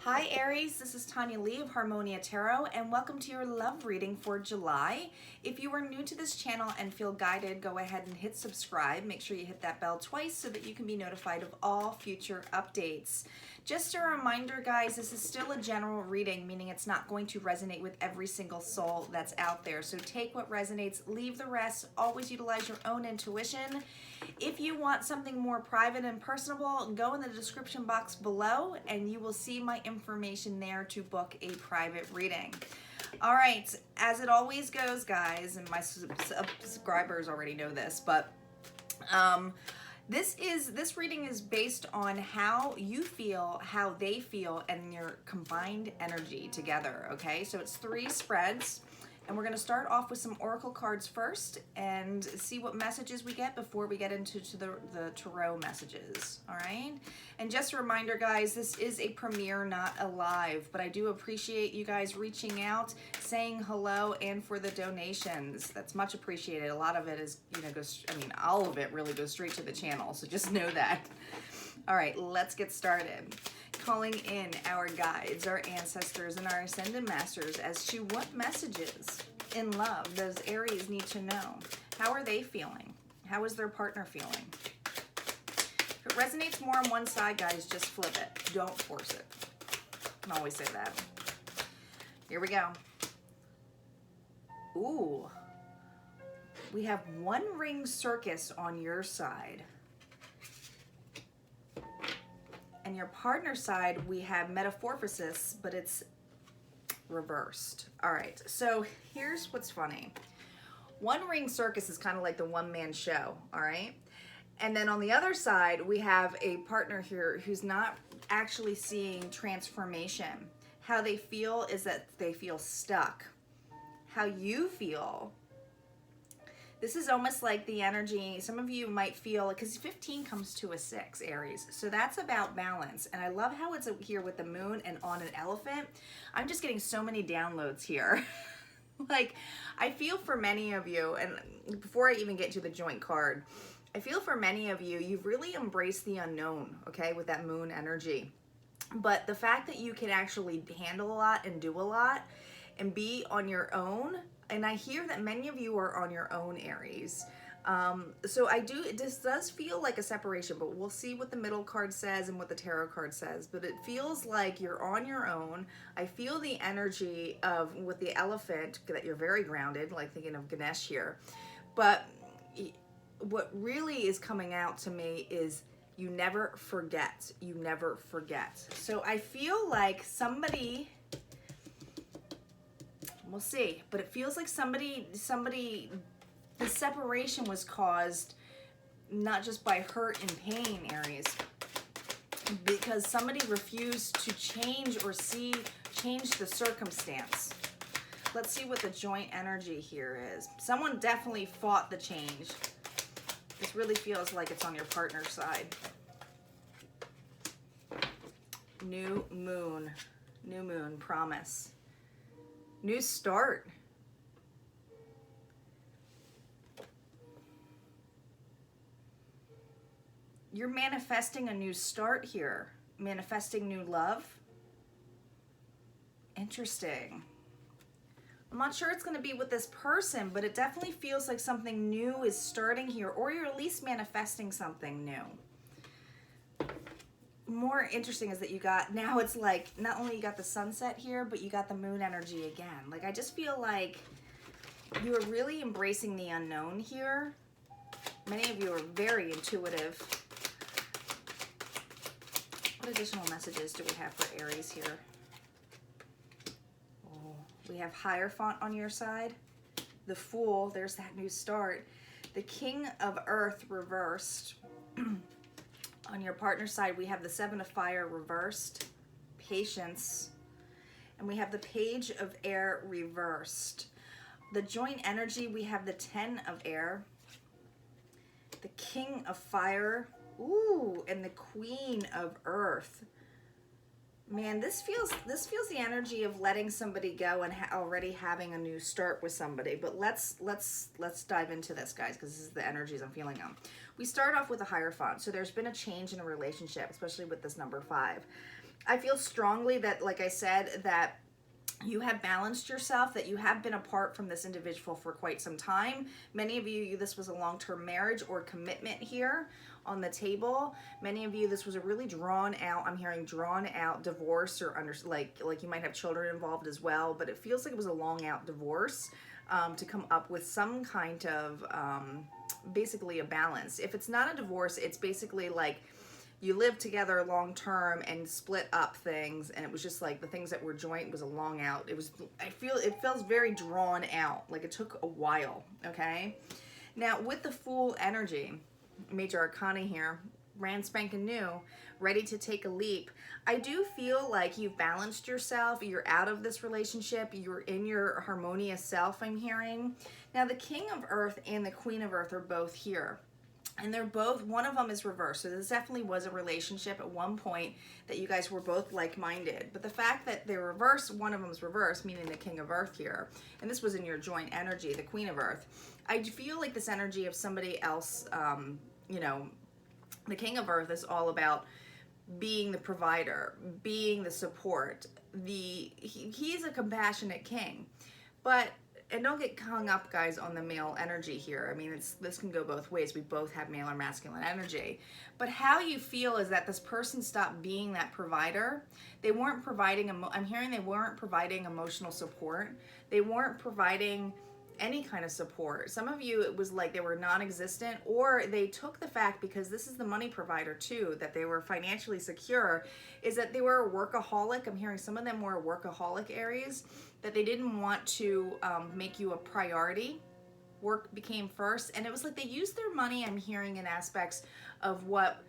Hi Aries, this is Tanya Lee of Harmonia Tarot, and welcome to your love reading for July. If you are new to this channel and feel guided, go ahead and hit subscribe. Make sure you hit that bell twice so that you can be notified of all future updates. Just a reminder, guys, this is still a general reading, meaning it's not going to resonate with every single soul that's out there. So take what resonates, leave the rest. Always utilize your own intuition. If you want something more private and personable, go in the description box below and you will see my information there to book a private reading. All right, as it always goes, guys, and my subscribers already know this, but this reading is based on how you feel, how they feel, and your combined energy together, okay? So it's 3 spreads, and we're going to start off with some oracle cards first and see what messages we get before we get into the tarot messages, all right? And just a reminder, guys, this is a premiere, not a live, but I do appreciate you guys reaching out, saying hello, and for the donations. That's much appreciated. A lot of it is, all of it really goes straight to the channel, so just know that. All right, let's get started. Calling in our guides, our ancestors, and our ascended masters as to what messages in love does Aries need to know? How are they feeling? How is their partner feeling? If it resonates more on one side, guys, just flip it. Don't force it. I can always say that. Here we go. Ooh. We have one ring circus on your side. And your partner side, we have metamorphosis, but it's reversed. All right, so here's what's funny. One ring circus is kind of like the one-man show, all right? And then on the other side, we have a partner here who's not actually seeing transformation. How they feel is that they feel stuck. How you feel, this is almost like the energy, some of you might feel, because 15 comes to a 6, Aries. So that's about balance. And I love how it's here with the moon and on an elephant. I'm just getting so many downloads here. Like, I feel for many of you, and before I even get to the joint card, I feel for many of you, you've really embraced the unknown, okay, with that moon energy. But the fact that you can actually handle a lot and do a lot and be on your own, and I hear that many of you are on your own, Aries. So this does feel like a separation, but we'll see what the middle card says and what the tarot card says. But it feels like you're on your own. I feel the energy of, with the elephant, that you're very grounded, like thinking of Ganesh here. But what really is coming out to me is you never forget. You never forget. So I feel like somebody... We'll see, but it feels like somebody, the separation was caused not just by hurt and pain, Aries, because somebody refused to change or change the circumstance. Let's see what the joint energy here is. Someone definitely fought the change. This really feels like it's on your partner's side. New moon, promise. New start. You're manifesting a new start here. Manifesting new love. Interesting. I'm not sure it's going to be with this person, but it definitely feels like something new is starting here, or you're at least manifesting something new. More interesting is that you got, now it's like, not only you got the sunset here, but you got the moon energy again. Like, I just feel like you are really embracing the unknown here. Many of you are very intuitive. What additional messages do we have for Aries here? Oh, we have Hierophant on your side. The Fool, there's that new start. The King of Earth reversed. On your partner's side, we have the 7 of Fire reversed, Patience, and we have the Page of Air reversed. The joint energy, we have the 10 of Air, the King of Fire, ooh, and the Queen of Earth. Man, this feels the energy of letting somebody go and already having a new start with somebody. But let's dive into this, guys, because this is the energies I'm feeling on. We start off with a Hierophant. So there's been a change in a relationship, especially with this number 5. I feel strongly that, like I said, that you have balanced yourself, that you have been apart from this individual for quite some time. Many of you, this was a long-term marriage or commitment here on the table. Many of you, this was a really drawn out, I'm hearing drawn out divorce, or like you might have children involved as well, but it feels like it was a long out divorce to come up with some kind of basically a balance. If it's not a divorce, it's basically like you lived together long term and split up things, and it was just like the things that were joint was a long out. It was, I feel it feels very drawn out, like it took a while. Okay, now with the Fool energy, major arcana here, brand spanking new, ready to take a leap. I do feel like you've balanced yourself, you're out of this relationship, you're in your harmonious self, I'm hearing. Now the King of Earth and the Queen of Earth are both here. And they're both, one of them is reversed. So this definitely was a relationship at one point that you guys were both like-minded. But the fact that they're reversed, one of them is reversed, meaning the King of Earth here, and this was in your joint energy, the Queen of Earth. I feel like this energy of somebody else, you know, the King of Earth is all about being the provider, being the support. He's a compassionate king. But and don't get hung up, guys, on the male energy here. I mean, this can go both ways. We both have male or masculine energy. But how you feel is that this person stopped being that provider. They weren't providing, I'm hearing they weren't providing emotional support. They weren't providing any kind of support. Some of you, it was like they were non-existent, or they took the fact, because this is the money provider too, that they were financially secure, is that they were a workaholic. I'm hearing some of them were workaholic Aries, that they didn't want to make you a priority. Work became first, and it was like they used their money, I'm hearing, in aspects of what,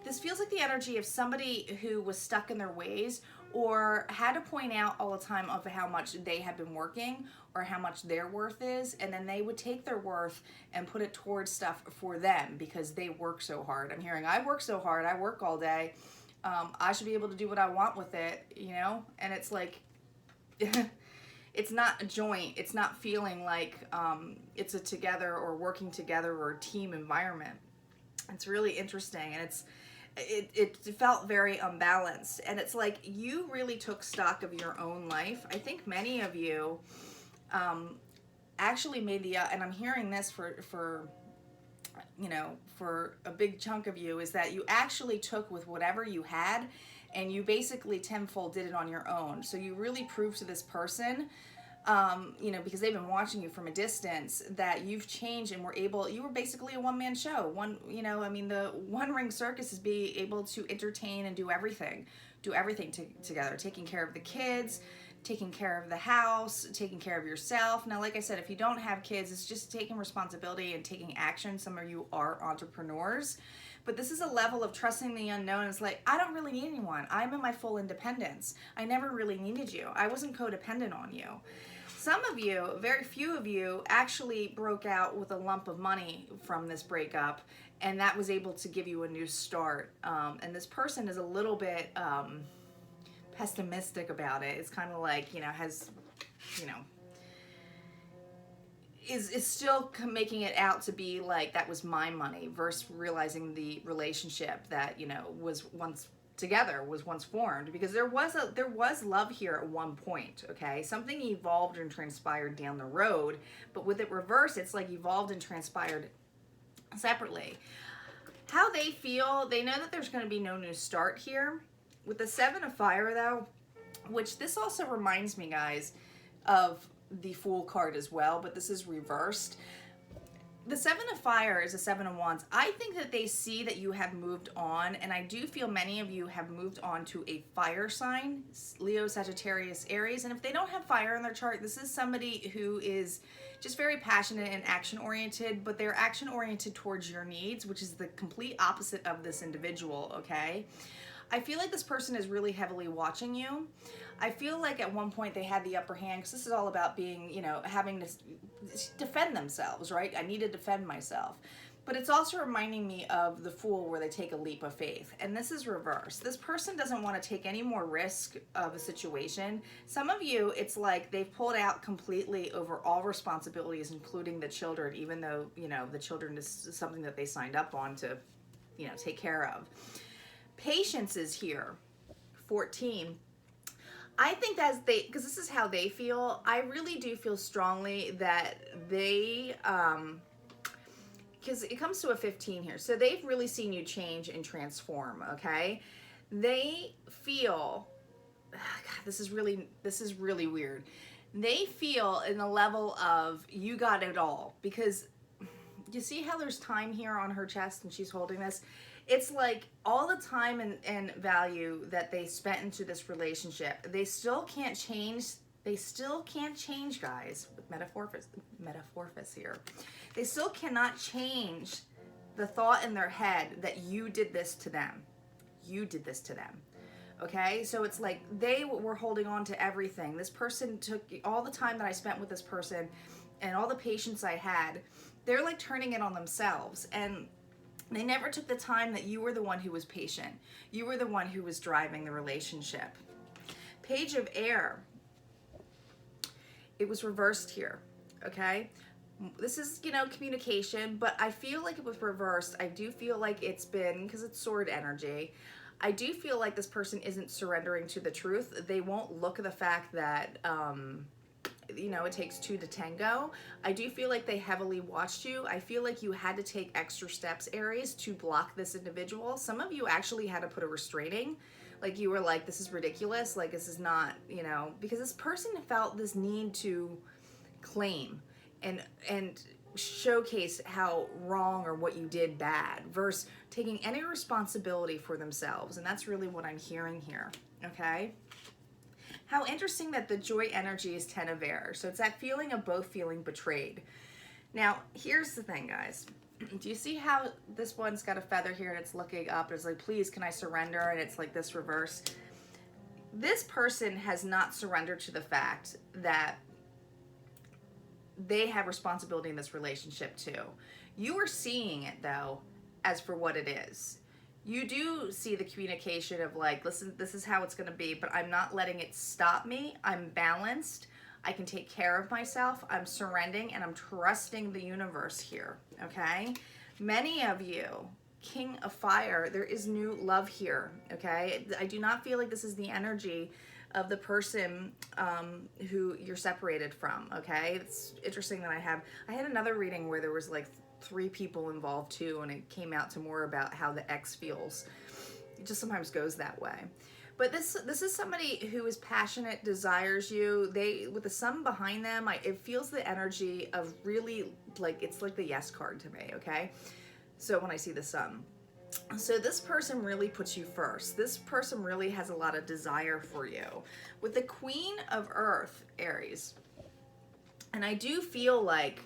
this feels like the energy of somebody who was stuck in their ways, or had to point out all the time of how much they had been working or how much their worth is, and then they would take their worth and put it towards stuff for them because they work so hard. I'm hearing, I work so hard, I work all day, I should be able to do what I want with it, you know? And it's like, it's not a joint, it's not feeling like it's a together or working together or a team environment. It's really interesting, and it felt very unbalanced. And it's like you really took stock of your own life. I think many of you actually made the and I'm hearing this for you know, for a big chunk of you, is that you actually took with whatever you had and you basically tenfold did it on your own. So you really proved to this person, you know, because they've been watching you from a distance, that you've changed and were able, you were basically a one-man show. You know, I mean, the one ring circus is being able to entertain and do everything together, taking care of the kids, taking care of the house, taking care of yourself. Now, like I said, if you don't have kids, it's just taking responsibility and taking action. Some of you are entrepreneurs, but this is a level of trusting the unknown. It's like, I don't really need anyone. I'm in my full independence. I never really needed you. I wasn't codependent on you. Some of you, very few of you, actually broke out with a lump of money from this breakup, and that was able to give you a new start. And this person is a little bit pessimistic about it. It's kind of like, you know, has, you know, is still making it out to be like that was my money, versus realizing the relationship that, you know, was once together, was once formed, because there was love here at one point. Okay, something evolved and transpired down the road, but with it reversed, it's like evolved and transpired separately. How they feel, they know that there's going to be no new start here. With the Seven of Fire, though, which this also reminds me, guys, of the Fool card as well, but this is reversed. The Seven of Fire is a Seven of Wands. I think that they see that you have moved on, and I do feel many of you have moved on to a fire sign, Leo, Sagittarius, Aries. And if they don't have fire in their chart, this is somebody who is just very passionate and action-oriented, but they're action-oriented towards your needs, which is the complete opposite of this individual, okay? I feel like this person is really heavily watching you. I feel like at one point they had the upper hand, because this is all about being, you know, having to defend themselves, right? I need to defend myself. But it's also reminding me of the Fool, where they take a leap of faith. And this is reverse. This person doesn't want to take any more risk of a situation. Some of you, it's like they've pulled out completely over all responsibilities, including the children, even though, you know, the children is something that they signed up on to, you know, take care of. Patience is here, 14. I think that's because this is how they feel. I really do feel strongly that they, because it comes to a 15 here. So they've really seen you change and transform, okay? They feel, God, this is really weird. They feel in the level of you got it all, because you see how there's time here on her chest and she's holding this? It's like all the time and value that they spent into this relationship, they still can't change. They still can't change, guys, with metaphorphis here. They still cannot change the thought in their head that you did this to them. You did this to them. Okay, so it's like they were holding on to everything. This person took all the time that I spent with this person and all the patience I had. They're like turning it on themselves, and they never took the time that you were the one who was patient. You were the one who was driving the relationship. Page of Air. It was reversed here, okay? This is, communication, but I feel like it was reversed. I do feel like it's been, because it's sword energy, I do feel like this person isn't surrendering to the truth. They won't look at the fact that, it takes two to tango. I do feel like they heavily watched you. I feel like you had to take extra steps, Aries, to block this individual. Some of you actually had to put a restraining. Like you were like, this is ridiculous. Like this is not, because this person felt this need to claim and showcase how wrong or what you did bad versus taking any responsibility for themselves. And that's really what I'm hearing here, okay? How interesting that the joy energy is 10 of Air. So it's that feeling of both feeling betrayed. Now, here's the thing, guys. Do you see how this one's got a feather here and it's looking up? It's like, please, can I surrender? And it's like this reverse. This person has not surrendered to the fact that they have responsibility in this relationship too. You are seeing it, though, as for what it is. You do see the communication of like, listen, this is how it's going to be, but I'm not letting it stop me. I'm balanced. I can take care of myself. I'm surrendering and I'm trusting the universe here, okay? Many of you, King of Fire, there is new love here, okay? I do not feel like this is the energy of the person who you're separated from, okay? It's interesting that I had another reading where there was like 3 people involved too, and it came out to more about how the ex feels. It just sometimes goes that way. But this is somebody who is passionate, desires you. They, with the sun behind them, it feels the energy of really, like, it's like the yes card to me, okay? So when I see the sun. So this person really puts you first. This person really has a lot of desire for you. With the Queen of Earth, Aries, and I do feel like,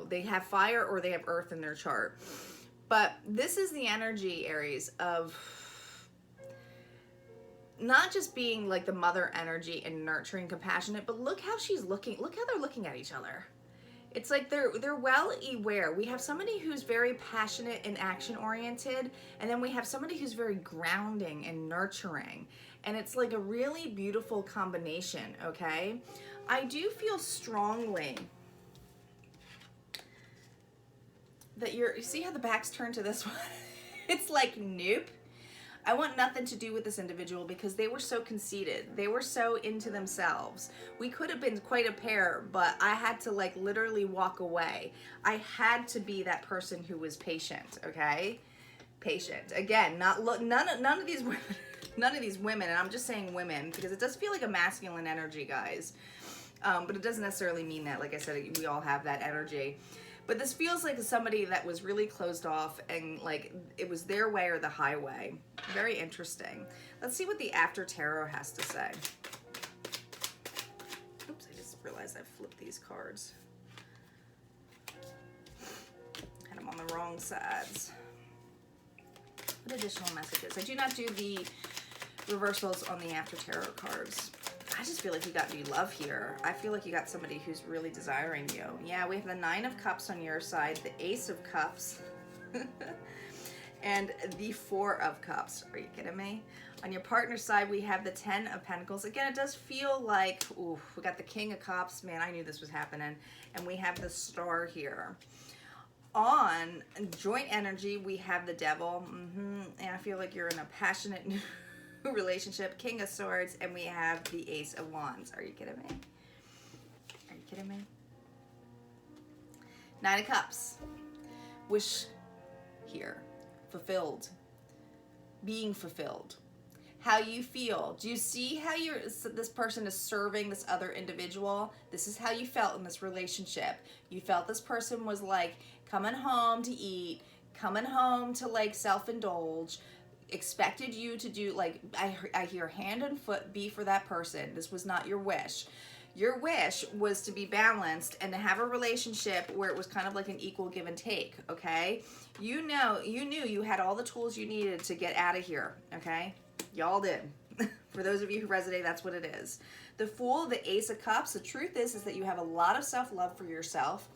they have fire or they have earth in their chart. But this is the energy, Aries, of not just being like the mother energy and nurturing, compassionate, but look how she's looking. Look how they're looking at each other. It's like they're well aware. We have somebody who's very passionate and action oriented, and then we have somebody who's very grounding and nurturing. And it's like a really beautiful combination, okay? I do feel strongly that you see how the back's turned to this one? It's like, nope. I want nothing to do with this individual because they were so conceited. They were so into themselves. We could have been quite a pair, but I had to like literally walk away. I had to be that person who was patient, okay? Patient. Again, none of these women, none of these women, and I'm just saying women because it does feel like a masculine energy, guys. But it doesn't necessarily mean that. Like I said, we all have that energy. But this feels like somebody that was really closed off and like it was their way or the highway. Very interesting. Let's see what the After Tarot has to say. Oops, I just realized I flipped these cards. Had them on the wrong sides. What additional messages? I do not do the reversals on the After Tarot cards. I just feel like you got new love here. I feel like you got somebody who's really desiring you. Yeah, we have the 9 of Cups on your side, the Ace of Cups, and the 4 of Cups. Are you kidding me? On your partner's side, we have the 10 of Pentacles. Again, it does feel like, ooh, we got the King of Cups. Man, I knew this was happening. And we have the Star here. on joint energy, we have the devil, and I feel like you're in a passionate relationship, King of Swords, and we have the Ace of Wands. Are you kidding me? Are you kidding me? Nine of Cups. Wish here. Fulfilled. Being fulfilled. How you feel. Do you see how this person is serving this other individual? This is how you felt in this relationship. You felt this person was like coming home to eat, coming home to like self-indulge, expected you to do, like, I hear hand and foot be for that person. This was not your wish. Your wish was to be balanced and to have a relationship where it was kind of like an equal give and take, okay? You knew you had all the tools you needed to get out of here, okay? Y'all did. For those of you who resonate, that's what it is. The Fool, the Ace of Cups, the truth is that you have a lot of self-love for yourself.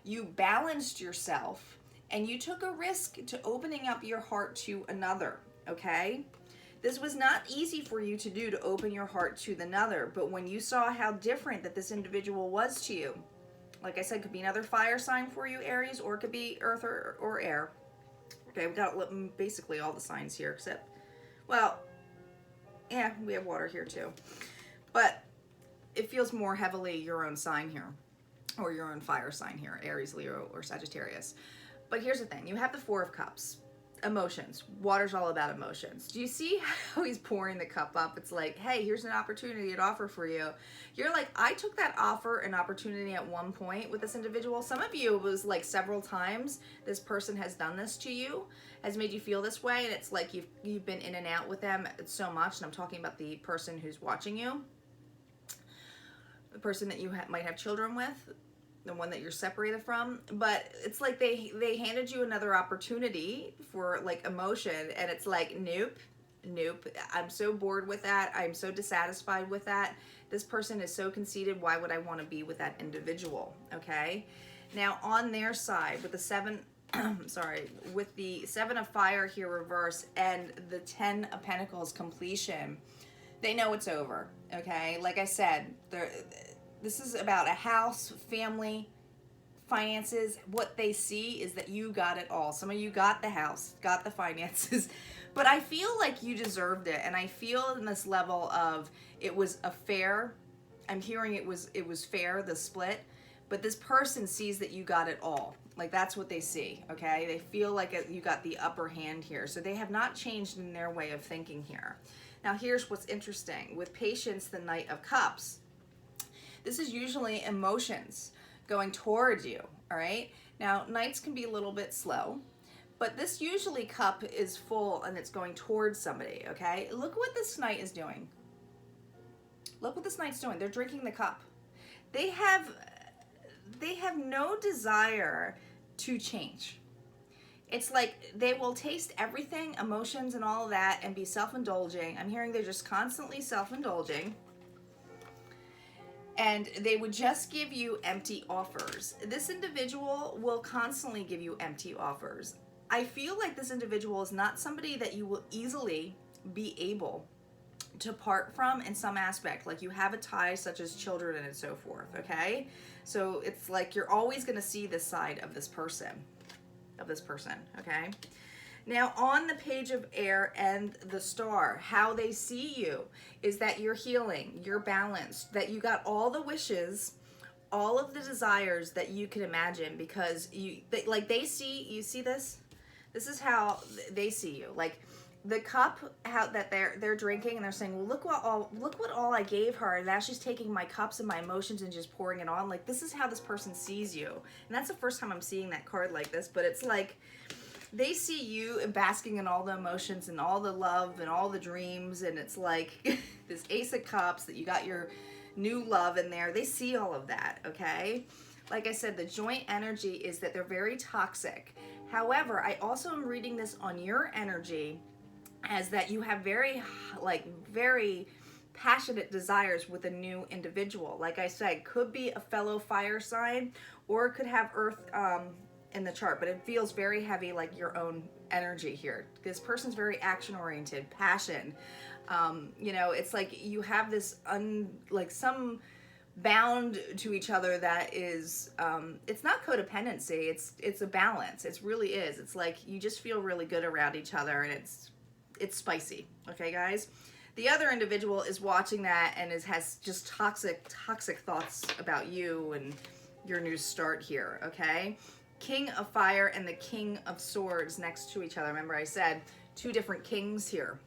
You balanced yourself, and you took a risk to opening up your heart to another, okay? This was not easy for you to do, to open your heart to another, but when you saw how different that this individual was to you, like I said, could be another fire sign for you, Aries, or it could be earth or air. Okay, we got basically all the signs here, except, well, yeah, we have water here too. But it feels more heavily your own sign here, or your own fire sign here, Aries, Leo, or Sagittarius. But here's the thing. You have the Four of Cups. Emotions. Water's all about emotions. Do you see how he's pouring the cup up? It's like, hey, here's an opportunity, an offer for you. You're like, I took that offer and opportunity at one point with this individual. Some of you, it was like several times this person has done this to you, has made you feel this way, and it's like you've been in and out with them so much, and I'm talking about the person who's watching you, the person that you might have children with, the one that you're separated from. But it's like they handed you another opportunity for like emotion, and it's like, nope, I'm so bored with that. I'm so dissatisfied with that. This person is so conceited. Why would I want to be with that individual? Okay, now on their side with the with the Seven of Fire here reverse and the 10 of Pentacles completion, they know it's over. Okay, like I said, this is about a house, family, finances. What they see is that you got it all. Some of you got the house, got the finances, but I feel like you deserved it. And I feel in this level of, it was a fair, I'm hearing it was fair, the split, but this person sees that you got it all. Like, that's what they see, okay? They feel like you got the upper hand here. So they have not changed in their way of thinking here. Now, here's what's interesting. With Patience, the Knight of Cups, this is usually emotions going towards you, all right? Now, knights can be a little bit slow, but this usually cup is full and it's going towards somebody, okay? Look what this knight is doing. Look what this knight's doing. They're drinking the cup. They have no desire to change. It's like they will taste everything, emotions and all of that, and be self-indulging. I'm hearing they're just constantly self-indulging. And they would just give you empty offers. This individual will constantly give you empty offers. I feel like this individual is not somebody that you will easily be able to part from in some aspect. Like, you have a tie such as children and so forth, okay? So it's like you're always going to see this side of this person, okay? Now, on the Page of Air and the Star, how they see you is that you're healing, you're balanced, that you got all the wishes, all of the desires that you can imagine, because they see, you see this? This is how they see you. Like, the cup that they're drinking, and they're saying, well, look what all I gave her, and now she's taking my cups and my emotions and just pouring it on. Like, this is how this person sees you. And that's the first time I'm seeing that card like this, but it's like, they see you basking in all the emotions and all the love and all the dreams, and it's like this Ace of Cups that you got your new love in there. They see all of that, okay? Like I said, the joint energy is that they're very toxic. However, I also am reading this on your energy as that you have very passionate desires with a new individual. Like I said, could be a fellow fire sign, or it could have earth in the chart, but it feels very heavy, like your own energy here. This person's very action oriented, passion. You know, it's like you have this some bound to each other that is, it's not codependency, it's a balance. It really is. It's like you just feel really good around each other, and it's spicy. Okay, guys? The other individual is watching that and has just toxic thoughts about you and your new start here, okay? King of Fire and the King of Swords next to each other. Remember I said two different kings here.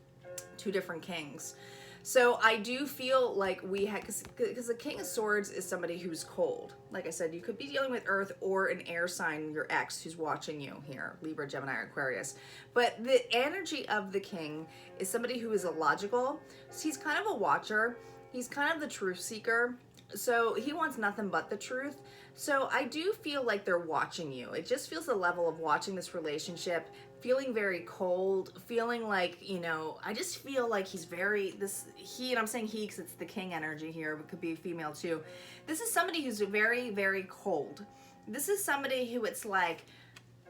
Two different kings. So I do feel like we had, because the King of Swords is somebody who's cold. Like I said, you could be dealing with Earth or an air sign, your ex who's watching you here, Libra, Gemini, or Aquarius. But the energy of the King is somebody who is illogical. So he's kind of a watcher. He's kind of the truth seeker. So he wants nothing but the truth. So I do feel like they're watching you. It just feels the level of watching this relationship, feeling very cold, feeling like, you know, I just feel like he's very, and I'm saying he because it's the king energy here, but could be female too. This is somebody who's very, very cold. This is somebody who it's like,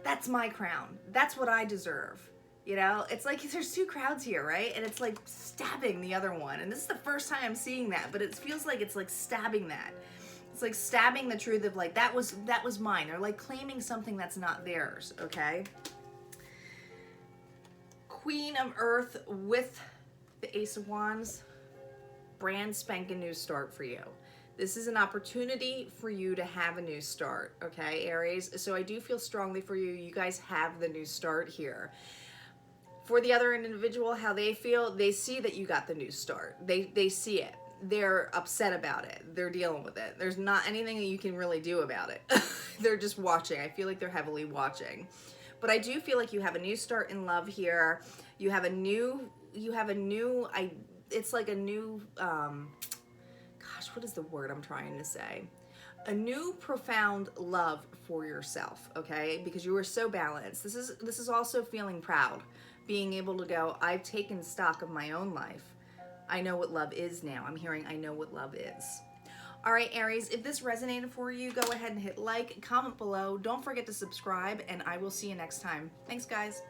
that's my crown. That's what I deserve. You know, it's like there's two crowds here, right? And it's like stabbing the other one. And this is the first time I'm seeing that, but it feels like it's like stabbing that. It's like stabbing the truth of like, that was mine. They're like claiming something that's not theirs, okay? Queen of Earth with the Ace of Wands, brand spanking new start for you. This is an opportunity for you to have a new start, okay, Aries? So I do feel strongly for you. You guys have the new start here. For the other individual, how they feel, they see that you got the new start. They see it. They're upset about it. They're dealing with it. There's not anything that you can really do about it. They're just watching. I feel like they're heavily watching. But I do feel like you have a new start in love here. You have a new, it's like a new, gosh, what is the word I'm trying to say? A new profound love for yourself, okay? Because you are so balanced. This is also feeling proud. Being able to go, I've taken stock of my own life. I know what love is now. I'm hearing I know what love is. All right, Aries, if this resonated for you, go ahead and hit like, comment below. Don't forget to subscribe, and I will see you next time. Thanks, guys.